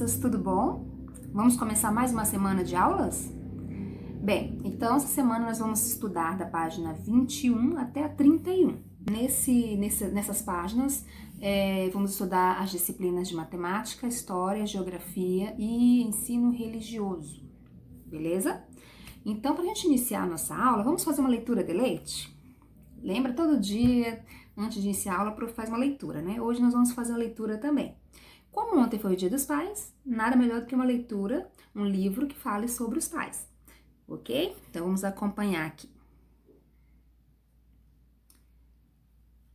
crianças, tudo bom? Vamos começar mais uma semana de aulas? Bem, então essa semana nós vamos estudar da página 21 até a 31. Nessas páginas, vamos estudar as disciplinas de matemática, história, geografia e ensino religioso, beleza? Então, para a gente iniciar a nossa aula, vamos fazer uma leitura de leite? Lembra, todo dia, antes de iniciar a aula, o prof faz uma leitura, né? Hoje nós vamos fazer a leitura também. Como ontem foi o Dia dos Pais, nada melhor do que uma leitura, um livro que fale sobre os pais, ok? Então vamos acompanhar aqui.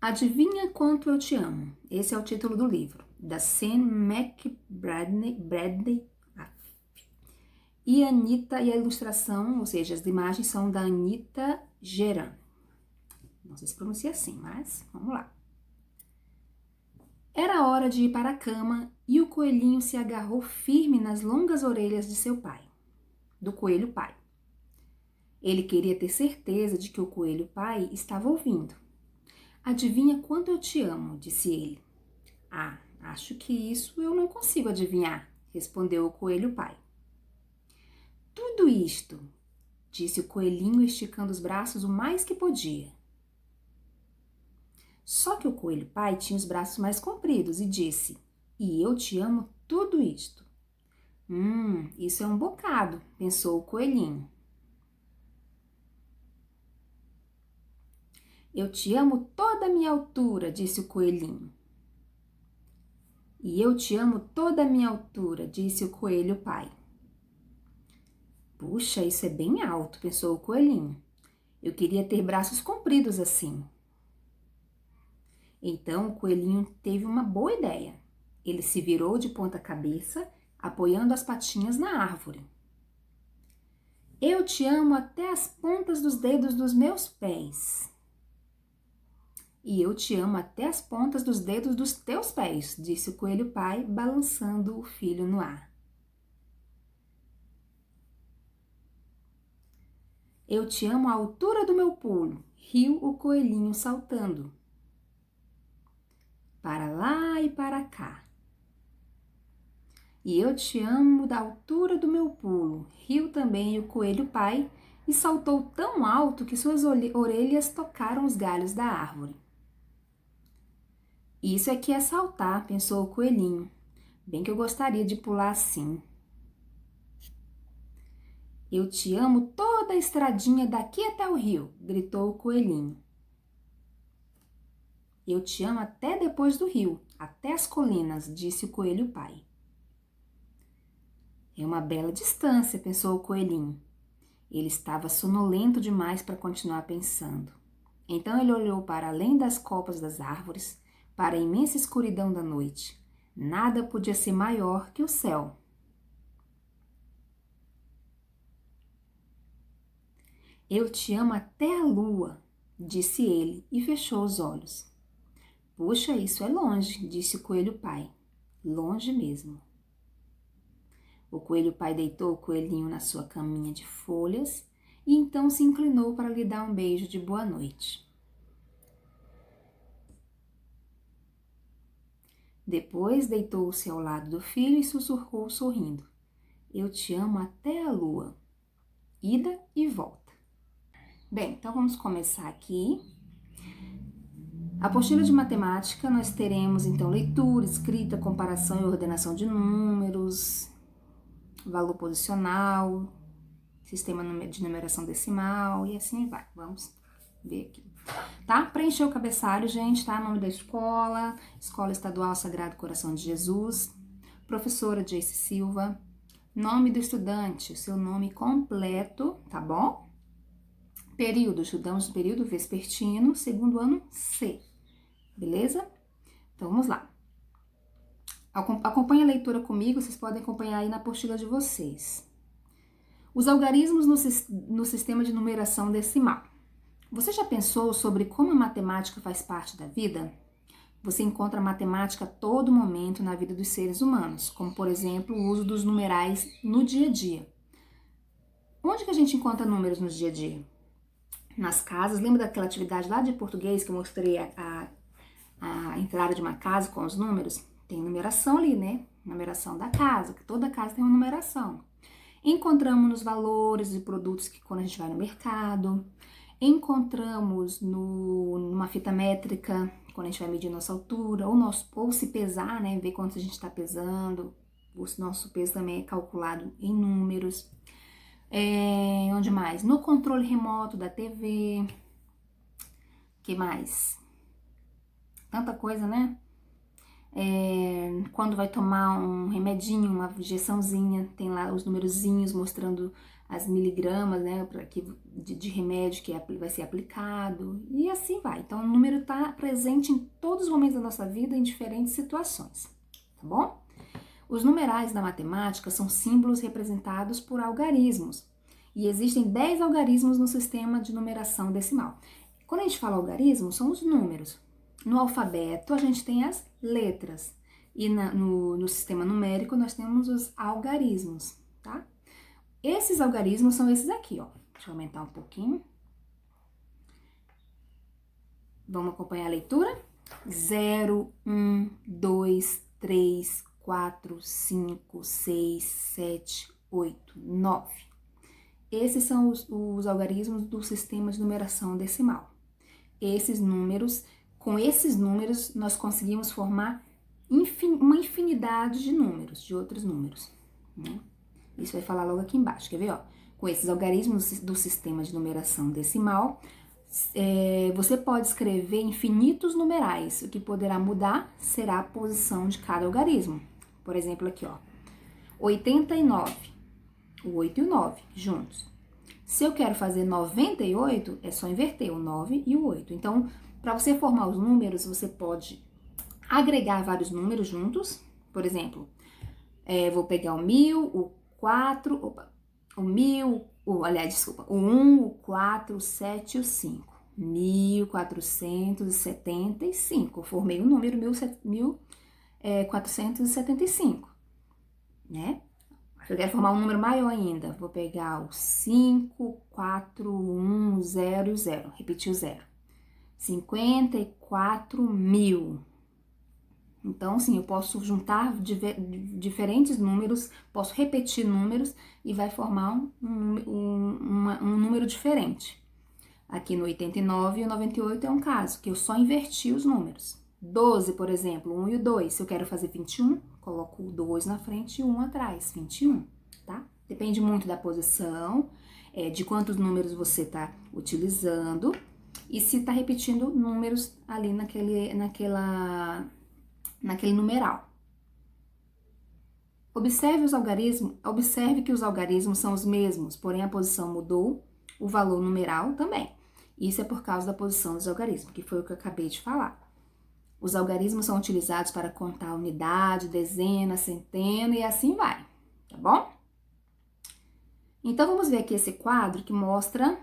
Adivinha Quanto Eu Te Amo? Esse é o título do livro, da Sam McBradney. E a ilustração, ou seja, as imagens são da Anita Geran. Não sei se pronuncia assim, mas vamos lá. Era hora de ir para a cama e o coelhinho se agarrou firme nas longas orelhas de seu pai, do coelho pai. Ele queria ter certeza de que o coelho pai estava ouvindo. Adivinha quanto eu te amo, disse ele. Ah, acho que isso eu não consigo adivinhar, respondeu o coelho pai. Tudo isto, disse o coelhinho esticando os braços o mais que podia. Só que o coelho pai tinha os braços mais compridos e disse, e eu te amo tudo isto. Isso é um bocado, pensou o coelhinho. Eu te amo toda a minha altura, disse o coelhinho. E eu te amo toda a minha altura, disse o coelho pai. Puxa, isso é bem alto, pensou o coelhinho. Eu queria ter braços compridos assim. Então o coelhinho teve uma boa ideia. Ele se virou de ponta cabeça, apoiando as patinhas na árvore. Eu te amo até as pontas dos dedos dos meus pés. E eu te amo até as pontas dos dedos dos teus pés, disse o coelho pai, balançando o filho no ar. Eu te amo à altura do meu pulo, riu o coelhinho saltando. Para lá e para cá. E eu te amo da altura do meu pulo, riu também o coelho pai e saltou tão alto que suas orelhas tocaram os galhos da árvore. Isso é que é saltar, pensou o coelhinho. Bem que eu gostaria de pular assim. Eu te amo toda a estradinha daqui até o rio, gritou o coelhinho. Eu te amo até depois do rio, até as colinas, disse o coelho pai. É uma bela distância, pensou o coelhinho. Ele estava sonolento demais para continuar pensando. Então ele olhou para além das copas das árvores, para a imensa escuridão da noite. Nada podia ser maior que o céu. Eu te amo até a lua, disse ele e fechou os olhos. Puxa, isso é longe, disse o coelho pai. Longe mesmo. O coelho pai deitou o coelhinho na sua caminha de folhas e então se inclinou para lhe dar um beijo de boa noite. Depois deitou-se ao lado do filho e sussurrou sorrindo. Eu te amo até a lua. Ida e volta. Bem, então vamos começar aqui. Apostila de matemática, nós teremos então leitura, escrita, comparação e ordenação de números, valor posicional, sistema de numeração decimal e assim vai. Vamos ver aqui. Tá? Preencher o cabeçalho, gente, tá? Nome da escola, Escola Estadual Sagrado Coração de Jesus, professora Jace Silva, nome do estudante, o seu nome completo, tá bom? Período, estudamos o período vespertino, segundo ano C. Beleza? Então, vamos lá. Acompanhe a leitura comigo, vocês podem acompanhar aí na apostila de vocês. Os algarismos no sistema de numeração decimal. Você já pensou sobre como a matemática faz parte da vida? Você encontra matemática a todo momento na vida dos seres humanos, como, por exemplo, o uso dos numerais no dia a dia. Onde que a gente encontra números no dia a dia? Nas casas. Lembra daquela atividade lá de português que eu mostrei a entrada de uma casa com os números? tem numeração ali, né? Numeração da casa, que toda casa tem uma numeração. Encontramos nos valores de produtos que quando a gente vai no mercado. Encontramos numa fita métrica, quando a gente vai medir nossa altura, ou se pesar, né? Ver quanto a gente está pesando. O nosso peso também é calculado em números. Onde mais? No controle remoto da TV. Que mais? Tanta coisa, né? Quando vai tomar um remedinho, uma injeçãozinha, tem lá os numerozinhos mostrando as miligramas, né, de remédio que vai ser aplicado, e assim vai. Então, o número está presente em todos os momentos da nossa vida, em diferentes situações, tá bom? Os numerais da matemática são símbolos representados por algarismos, e existem 10 algarismos no sistema de numeração decimal. Quando a gente fala algarismo, são os números. No alfabeto, a gente tem as letras. E no sistema numérico, nós temos os algarismos, tá? Esses algarismos são esses aqui, ó. Deixa eu aumentar um pouquinho. Vamos acompanhar a leitura? 0, 1, 2, 3, 4, 5, 6, 7, 8, 9. Esses são os algarismos do sistema de numeração decimal. Com esses números, nós conseguimos formar uma infinidade de números, de outros números, né? Isso vai falar logo aqui embaixo, quer ver, ó? Com esses algarismos do sistema de numeração decimal, você pode escrever infinitos numerais. O que poderá mudar será a posição de cada algarismo. Por exemplo, aqui, ó, 89, o 8 e o 9 juntos. Se eu quero fazer 98, é só inverter o 9 e o 8. Então, para você formar os números, você pode agregar vários números juntos. Por exemplo, vou pegar o 1000, o 4, o 1000, o 1, o 4, o 7 e o 5. 1475. Formei o número 1475, né? Se eu quero formar um número maior ainda, vou pegar o 5, 4, 1, 0 e o 0. Repetir o 0. 54.000. Então, sim, eu posso juntar diferentes números, posso repetir números e vai formar um número diferente. Aqui no 89 e o 98 é um caso, que eu só inverti os números. 12, por exemplo, 1 e o 2. Se eu quero fazer 21, coloco o 2 na frente e o 1 atrás, 21, tá? Depende muito da posição, de quantos números você está utilizando e se está repetindo números ali naquele numeral. Observe que os algarismos são os mesmos, porém a posição mudou, o valor numeral também. Isso é por causa da posição dos algarismos, que foi o que eu acabei de falar. Os algarismos são utilizados para contar unidade, dezena, centena e assim vai, tá bom? Então, vamos ver aqui esse quadro que mostra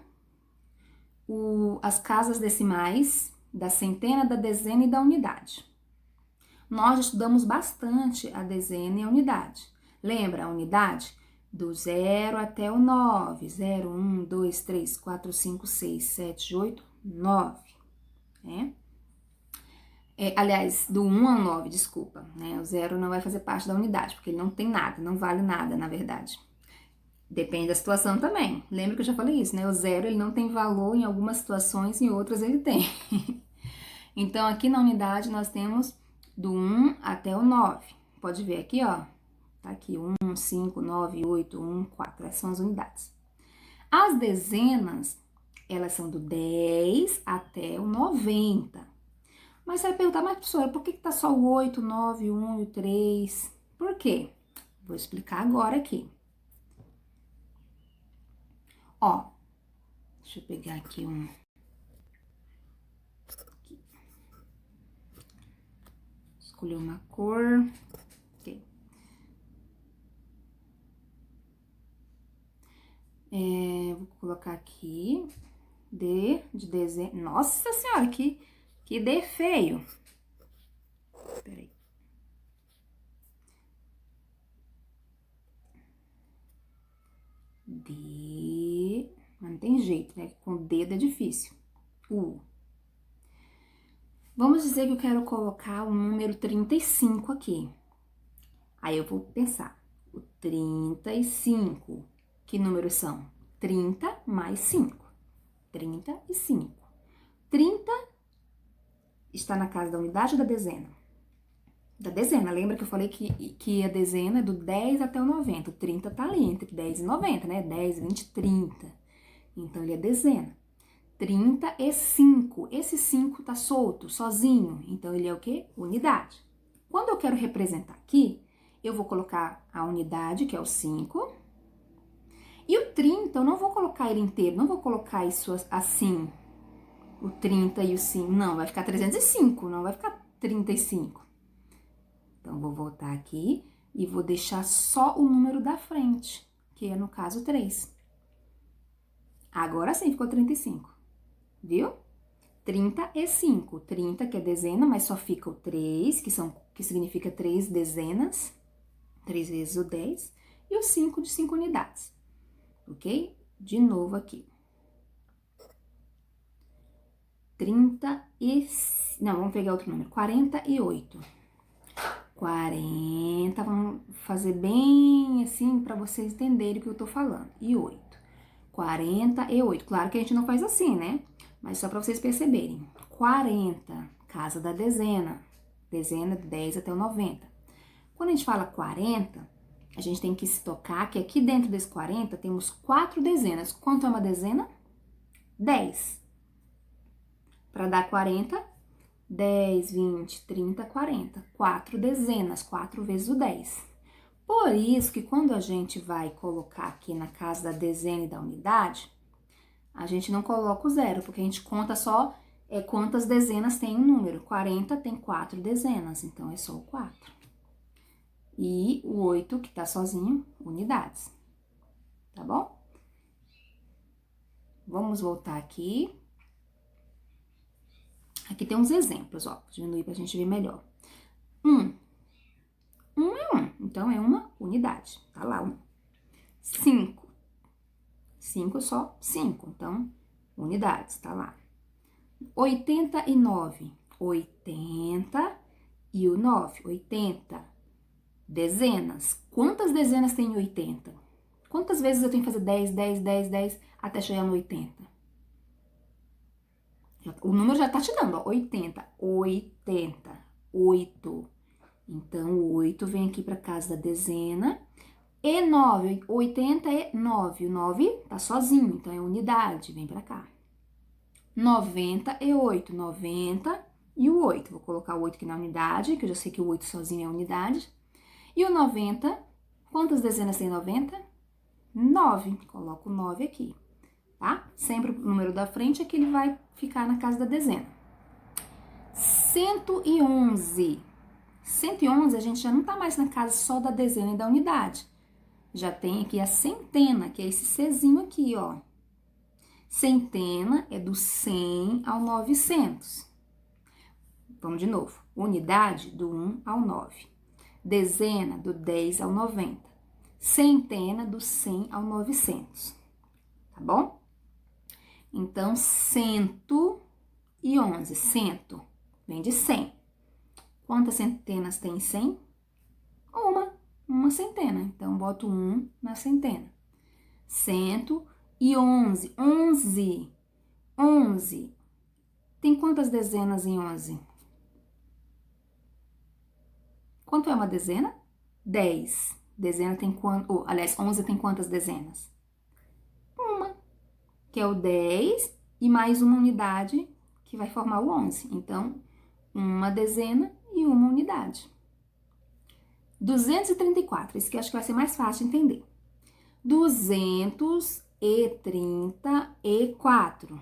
as casas decimais da centena, da dezena e da unidade. Nós estudamos bastante a dezena e a unidade. Lembra a unidade? Do 0 até o 9. 0, 1, 2, 3, 4, 5, 6, 7, 8, 9. Né? Aliás, do 1 ao 9, desculpa. Né? O 0 não vai fazer parte da unidade, porque ele não tem nada, não vale nada, na verdade. Depende da situação também. Lembra que eu já falei isso, né? O 0 ele não tem valor em algumas situações, em outras ele tem. Então, aqui na unidade nós temos do 1 até o 9. Pode ver aqui, ó. Tá aqui, 1, 5, 9, 8, 1, 4. Essas são as unidades. As dezenas, elas são do 10 até o 90. Mas você vai perguntar, mas professora, por que tá só o 8, o 9, o 1 e o 3? Por quê? Vou explicar agora aqui. Ó, deixa eu pegar aqui um... Escolher uma cor. Ok. Vou colocar aqui D de desenho. Nossa senhora, que D feio. Peraí. D. Mas não tem jeito, né? Com dedo é difícil. U. Vamos dizer que eu quero colocar o número 35 aqui. Aí eu vou pensar, o 35, que números são? 30 mais 5, 35. 30 está na casa da unidade ou da dezena? Da dezena, lembra que eu falei que a dezena é do 10 até o 90, o 30 tá ali, entre 10 e 90, né? 10, 20, 30. Então, ele é dezena. 35, esse 5 tá solto, sozinho, então ele é o quê? Unidade. Quando eu quero representar aqui, eu vou colocar a unidade, que é o 5, e o 30, eu não vou colocar ele inteiro, não vou colocar isso assim, o 30 e o 5, não, vai ficar 305, não vai ficar 35. Então, vou voltar aqui e vou deixar só o número da frente, que é, no caso, 3. Agora sim, ficou 35, viu? 35, 30 que é dezena, mas só fica o 3, que significa 3 dezenas, 3 vezes o 10, e o 5 de 5 unidades, ok? De novo aqui. não, vamos pegar outro número, 48. 40, vamos fazer bem assim para vocês entenderem o que eu tô falando. E 8. 48. Claro que a gente não faz assim, né? Mas só para vocês perceberem. 40, casa da dezena. Dezena de 10 até o 90. Quando a gente fala 40, a gente tem que se tocar que aqui dentro desse 40 temos 4 dezenas. Quanto é uma dezena? 10. Para dar 40, 10, 20, 30, 40. 4 dezenas, 4 vezes o 10. Por isso que quando a gente vai colocar aqui na casa da dezena e da unidade, a gente não coloca o zero, porque a gente conta só quantas dezenas tem um número. 40 tem 4 dezenas, então é só o 4. E o 8, que tá sozinho, unidades. Tá bom? Vamos voltar aqui. Aqui tem uns exemplos, ó. Vou diminuir pra gente ver melhor. 1. 1 é 1, então é uma unidade. Tá lá, 1. 5. 5 só 5, então unidades, tá lá. 89. 80 e o 9. 80. Dezenas. Quantas dezenas tem em 80? Quantas vezes eu tenho que fazer 10, 10, 10, 10 até chegar no 80? O número já tá te dando, ó. 80. 80. 8. Então, o 8 vem aqui para casa da dezena. E 9. 80 é 9. O 9 tá sozinho, então é unidade. Vem para cá. 90 e 8. 90 e o 8. Vou colocar o 8 aqui na unidade, que eu já sei que o 8 sozinho é unidade. E o 90, quantas dezenas tem 90? 9. Coloco o 9 aqui, tá? Sempre o número da frente é que ele vai ficar na casa da dezena. 111. 111 a gente já não tá mais na casa só da dezena e da unidade. Já tem aqui a centena, que é esse Czinho aqui, ó. Centena é do 100 ao 900. Vamos de novo. Unidade, do 1 ao 9. Dezena, do 10 ao 90. Centena, do 100 ao 900. Tá bom? Então, 111. 100 vem de 100. Quantas centenas tem em 100? Uma centena. Então, boto 1 na centena. 111. 11. 11. Tem quantas dezenas em 11? Quanto é uma dezena? 10. Dezena tem quanto? Aliás, 11 tem quantas dezenas? Uma, que é o 10 e mais uma unidade que vai formar o 11. Então, uma dezena e uma unidade. 234, esse que eu acho que vai ser mais fácil de entender. 234.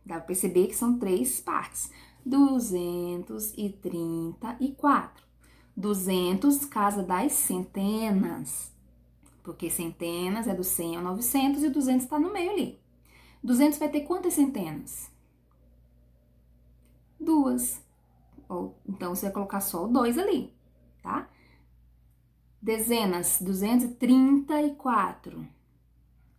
Dá pra perceber que são 3 partes. 234. 200, casa das centenas. Porque centenas é do 100 ao 900 e o 200 tá no meio ali. 200 vai ter quantas centenas? 2. Então, você vai colocar só o 2 ali, tá? Dezenas, 234.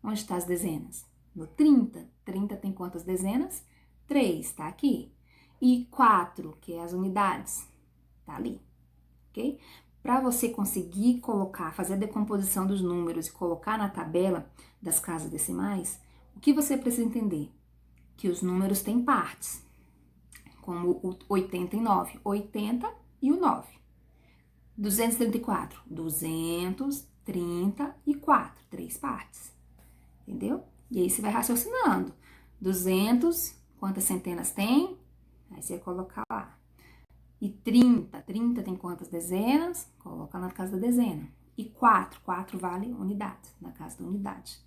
Onde estão as dezenas? No 30. 30 tem quantas dezenas? 3, tá aqui. e 4, que é as unidades. Tá ali, ok? Para você conseguir colocar, fazer a decomposição dos números e colocar na tabela das casas decimais, o que você precisa entender? Que os números têm partes, como o 89, 80 e o 9. 234, 234, 3 partes, entendeu? E aí você vai raciocinando. 200, quantas centenas tem? Aí você vai colocar lá. E 30 tem quantas dezenas? Coloca na casa da dezena. E 4 vale unidade, na casa da unidade.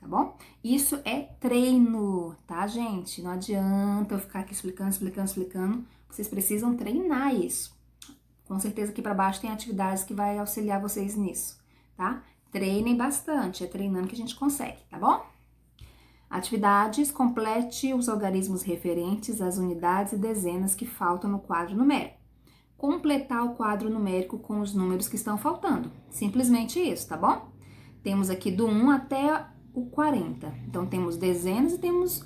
Tá bom? Isso é treino, tá, gente? Não adianta eu ficar aqui explicando. Vocês precisam treinar isso. Com certeza aqui para baixo tem atividades que vai auxiliar vocês nisso, tá? Treinem bastante, é treinando que a gente consegue, tá bom? Atividades, complete os algarismos referentes às unidades e dezenas que faltam no quadro numérico. Completar o quadro numérico com os números que estão faltando. Simplesmente isso, tá bom? Temos aqui do 1 até o 40. Então, temos dezenas e temos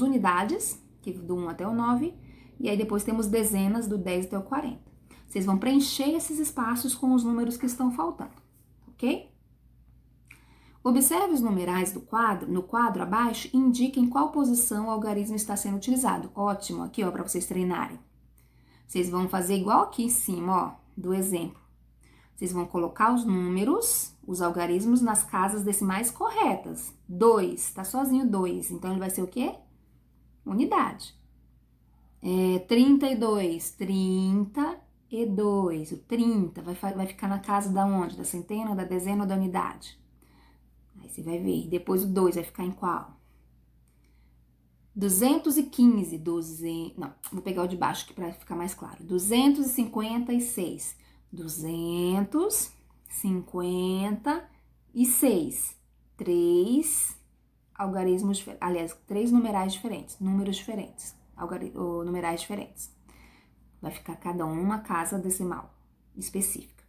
unidades, que do 1 até o 9, e aí depois temos dezenas do 10 até o 40. Vocês vão preencher esses espaços com os números que estão faltando, ok? Observe os numerais no quadro abaixo e indique em qual posição o algarismo está sendo utilizado. Ótimo, aqui ó, para vocês treinarem. Vocês vão fazer igual aqui em cima, ó, do exemplo. Vocês vão colocar os números, os algarismos nas casas decimais corretas. 2, tá sozinho 2, então ele vai ser o quê? Unidade. 32, 32. O 30 vai ficar na casa da onde? Da centena, da dezena ou da unidade? Aí você vai ver. Depois o 2 vai ficar em qual? 215, 12. Não, vou pegar o de baixo aqui para ficar mais claro. 256. 256. 3 algarismos, aliás, 3 numerais diferentes, números diferentes, numerais diferentes. Vai ficar cada uma casa decimal específica,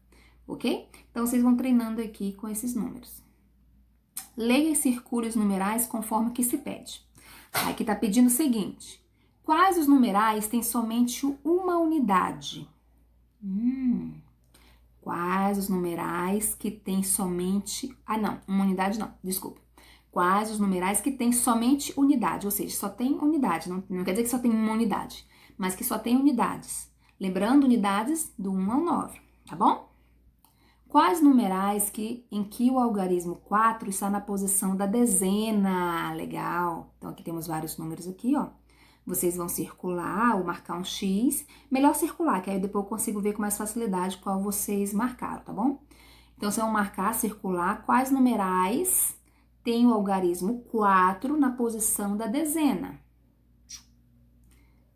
ok? Então, vocês vão treinando aqui com esses números. Leia e circule os numerais conforme o que se pede. Aqui tá pedindo o seguinte: quais os numerais têm somente uma unidade? Quais os numerais que têm somente... Ah, não, uma unidade não, desculpa. Quais os numerais que têm somente unidade, ou seja, só tem unidade, não quer dizer que só tem uma unidade, mas que só tem unidades. Lembrando, unidades do 1 ao 9, tá bom? Quais numerais em que o algarismo 4 está na posição da dezena? Legal. Então, aqui temos vários números aqui, ó. Vocês vão circular ou marcar um X. Melhor circular, que aí depois eu consigo ver com mais facilidade qual vocês marcaram, tá bom? Então, vocês vão marcar, circular, quais numerais tem o algarismo 4 na posição da dezena.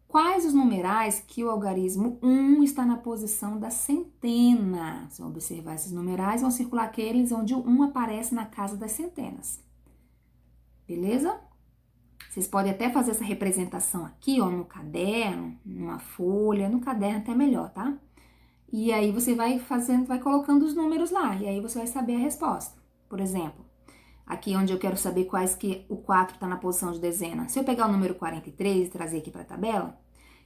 Quais os numerais que o algarismo 1 está na posição da centena? Vocês vão observar esses numerais, vão circular aqueles onde o 1 aparece na casa das centenas. Beleza? Vocês podem até fazer essa representação aqui, ó, no caderno, numa folha, no caderno até melhor, tá? E aí você vai colocando os números lá, e aí você vai saber a resposta. Por exemplo, aqui onde eu quero saber quais que o 4 está na posição de dezena. Se eu pegar o número 43 e trazer aqui para a tabela,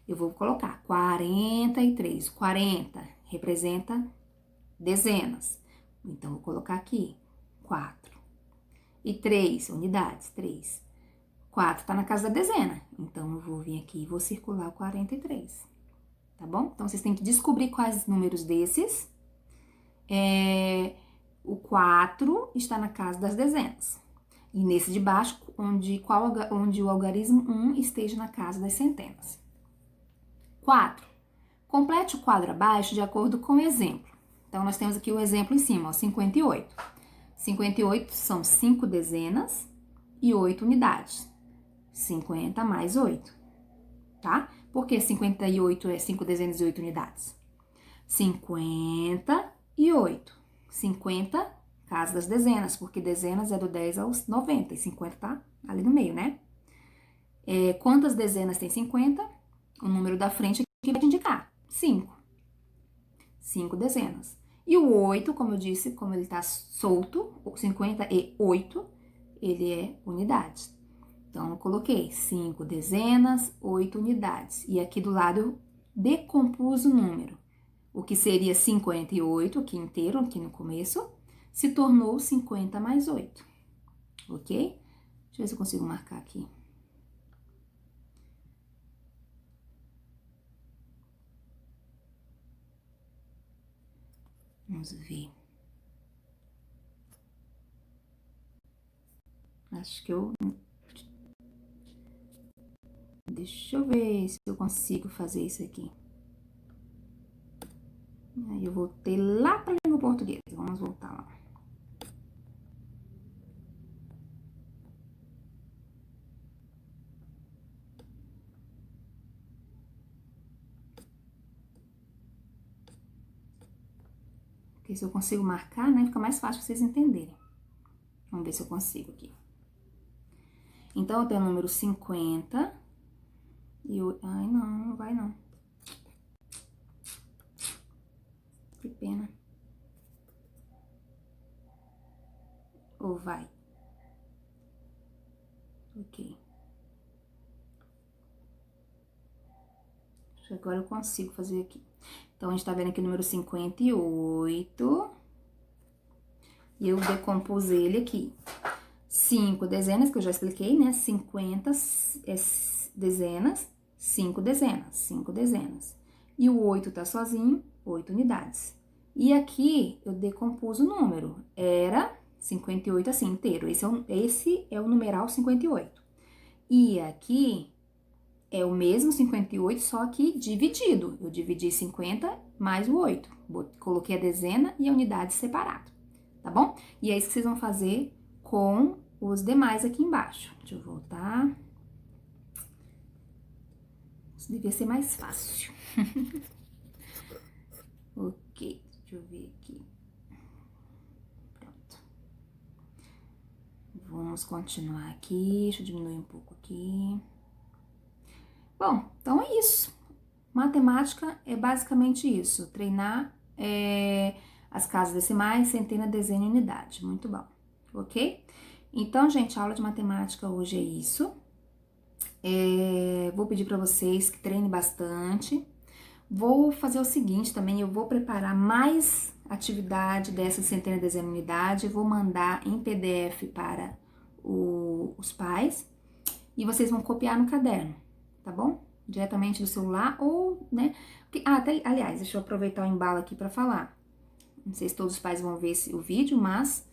eu vou colocar 43. 40 representa dezenas. Então, vou colocar aqui 4. E 3, unidades, 3. 4 está na casa da dezena. Então, eu vou vir aqui e vou circular o 43. Tá bom? Então, vocês têm que descobrir quais números desses. O 4 está na casa das dezenas. E nesse de baixo, onde o algarismo 1 esteja na casa das centenas. 4. Complete o quadro abaixo de acordo com o exemplo. Então, nós temos aqui o exemplo em cima, ó, 58. 58 são 5 dezenas e 8 unidades. 50 mais 8, tá? Por que 58 é 5 dezenas e 8 unidades? 58. 50, casa das dezenas, porque dezenas é do 10 aos 90, e 50 tá ali no meio, né? Quantas dezenas tem 50? O número da frente aqui vai te indicar, 5. 5 dezenas. E o 8, como eu disse, como ele tá solto, 58, ele é unidade. Então, eu coloquei 5 dezenas, 8 unidades. E aqui do lado eu decompus o número. O que seria 58 aqui inteiro, aqui no começo, se tornou 50 mais 8, ok? Deixa eu ver se eu consigo marcar aqui. Vamos ver. Acho que eu... Deixa eu ver se eu consigo fazer isso aqui. Aí eu voltei lá para a língua portuguesa. Vamos voltar lá. Porque se eu consigo marcar, né, fica mais fácil pra vocês entenderem. Vamos ver se eu consigo aqui. Então, eu tenho o número 50 e o... Ai, não, não vai não. Que pena. Ou vai? Ok. Acho que agora eu consigo fazer aqui. Então, a gente tá vendo aqui o número 58. E eu decompus ele aqui. 5 dezenas, que eu já expliquei, né? 50 dezenas, 5 dezenas, 5 dezenas. E o 8 tá sozinho, 8 unidades. E aqui eu decompus o número. Era 58 assim, inteiro. Esse é o numeral 58. E aqui é o mesmo 58, só que dividido. Eu dividi 50 mais o 8. Coloquei a dezena e a unidade separado, tá bom? E é isso que vocês vão fazer com os demais aqui embaixo. Deixa eu voltar. Isso devia ser mais fácil. Ok, deixa eu ver aqui. Pronto. Vamos continuar aqui. Deixa eu diminuir um pouco aqui. Bom, então é isso. Matemática é basicamente isso. Treinar as casas decimais, centena, dezena e unidade. Muito bom, ok? Então, gente, a aula de matemática hoje é isso. Vou pedir para vocês que treinem bastante. Vou fazer o seguinte também, eu vou preparar mais atividade dessa centena, dezena e unidade. Vou mandar em PDF para os pais e vocês vão copiar no caderno, tá bom? Diretamente do celular ou, né? Aliás, deixa eu aproveitar o embalo aqui para falar. Não sei se todos os pais vão ver o vídeo, mas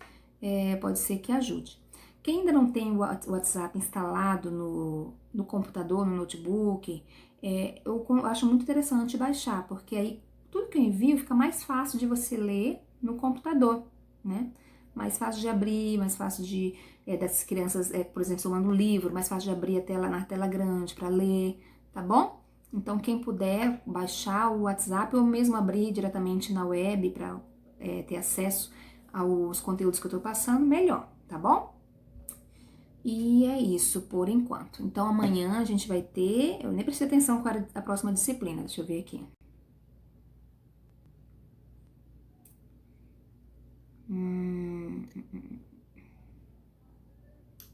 pode ser que ajude. Quem ainda não tem o WhatsApp instalado no computador, no notebook, eu acho muito interessante baixar, porque aí tudo que eu envio fica mais fácil de você ler no computador, né? Mais fácil de abrir, mais fácil das crianças, por exemplo, somando um livro, mais fácil de abrir a tela na tela grande para ler, tá bom? Então, quem puder baixar o WhatsApp ou mesmo abrir diretamente na web para ter acesso aos conteúdos que eu tô passando, melhor, tá bom? E é isso por enquanto. Então, amanhã a gente vai ter... Eu nem prestei atenção com a próxima disciplina, deixa eu ver aqui.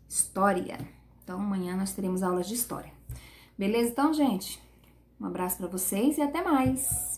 História. Então, amanhã nós teremos aulas de história. Beleza? Então, gente, um abraço para vocês e até mais!